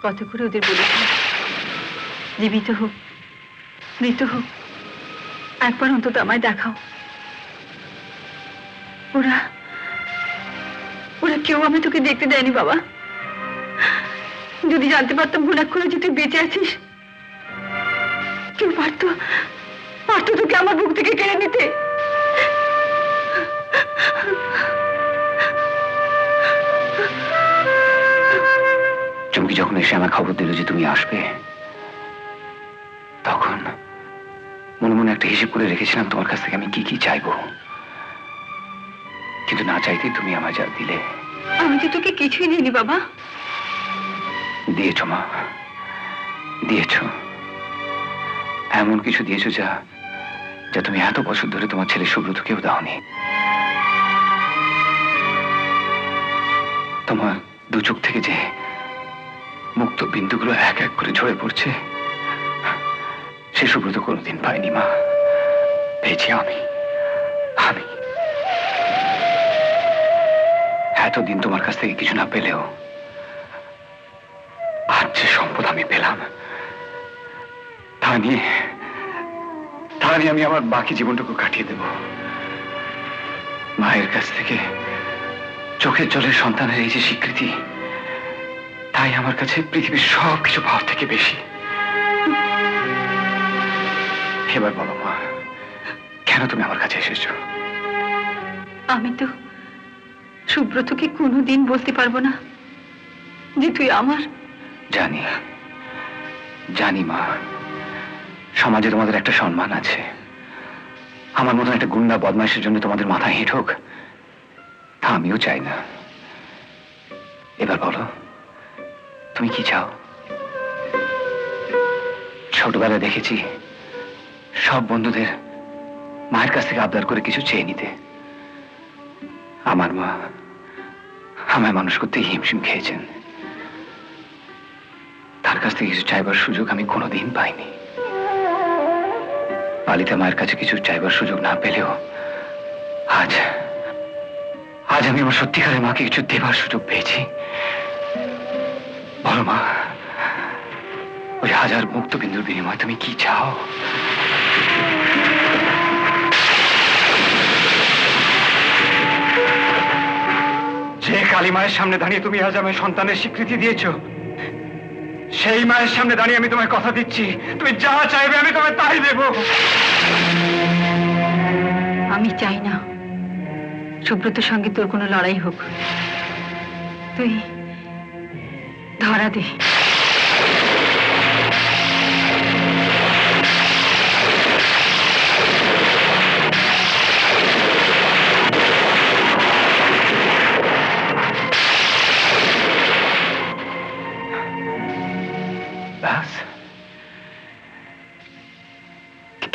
কত করে ওদের বলেছি জীবিত হোক মৃত হোক একবার অন্তত আমায় দেখাও। ওরা ওরা কেউ আমি তোকে দেখতে দেয়নি বাবা। যদি জানতে পারতাম ঘুণাক্ষরে যে তুই বেঁচে আছিস, কেউ পারতো তোকে আমার বুক থেকে কেড়ে নিতে। চুমকি যখন এসে আমার খবর দিল যে তুমি আসবে, তখন মনে মনে একটা হিসেব করে রেখেছিলাম তোমার কাছ থেকে আমি কি কি চাইবো, কিন্তু না চাইতেই তুমি আমায় যা দিলে। আমি তো তোকে কিছুই দিইনি বাবা। দিয়েছ মা, দিয়েছ। এমন কিছু দিয়েছো যা যা তুমি এত বছর ধরে তোমার ছেলে সুব্রতকেও দাওনি। তোমার দু চোখ থেকে যে মুক্ত বিন্দুগুলো এক এক করে ঝরে পড়ছে, সে সুব্রত কোনোদিন পাইনি মা। পেয়েছি আমি। এতদিন তোমার কাছ থেকে কিছু না পেলেও আজ যে সম্পদ আমি পেলাম, তা নিয়ে আমি আমার বাকি জীবনটুকু কাটিয়ে দেব। মায়ের কাছ থেকে চোখের জলের সন্তানের এই যে স্বীকৃতি, তাই আমার কাছে পৃথিবীর সব কিছু পাওয়ার থেকে বেশি। এবার বলো মা, কেন তুমি আমার কাছে এসেছো? আমি তো সুব্রতকে কোনোদিন বলতে পারবো না যে তুই আমার। জানি জানি মা, সমাজে তোমাদের একটা সম্মান আছে। আমার মতন একটা গুন্ডা বদমাইশের জন্য তোমাদের মাথা হেঁট হোক, তা আমিও চাই না। এবার বলো, তুমি কি চাও? ছোটবেলায় দেখেছি সব বন্ধুদের মায়ের কাছ থেকে আবদার করে কিছু চেয়ে নিতে। আমার মা আমায় মানুষ করতে হিমশিম খেয়েছেন। তার কাছ থেকে কিছু চাইবার সুযোগ আমি কোনোদিন পাইনি। পালিতা মায়ের কাছে কিছু চাইবার সুযোগ না পেলেও আজ আমি আমার সত্যিকারের মাকে কিছু দেবার সুযোগ পেয়েছি। বলো মা, ওই হাজার মুক্ত বিন্দুর বিনিময়ে তুমি কি চাও? যে কালী মায়ের সামনে দাঁড়িয়ে তুমি আজ আমার সন্তানের স্বীকৃতি দিয়েছো, সেই মায়ের সামনে দাঁড়িয়ে আমি তোমায় কথা দিচ্ছি, তুমি যা চাইবে আমি তোমায় তাই দেব। আমি চাই না সুব্রতর সঙ্গে তোর কোনো লড়াই হোক। তুই ধরা দে।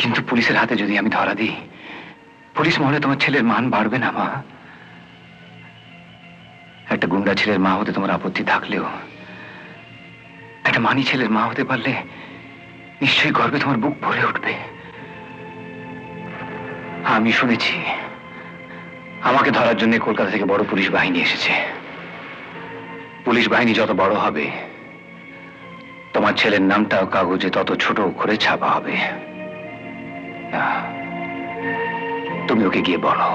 কিন্তু পুলিশের হাতে যদি আমি ধরা দিই, পুলিশ মহলে তোমার ছেলের মান বাড়বে না মা। একটা গুন্ডা ছেলের মা হতে তোমার আপত্তি থাকলেও একটা মানি ছেলের মা হতে পারলে নিশ্চয়ই গর্বে তোমার বুক ভরে উঠবে। আমি শুনেছি আমাকে ধরার জন্য কলকাতা থেকে বড় পুলিশ বাহিনী এসেছে। পুলিশ বাহিনী যত বড় হবে, তোমার ছেলের নামটাও কাগজে তত ছোট করে ছাপা হবে। তুমি ওকে গিয়ে বলো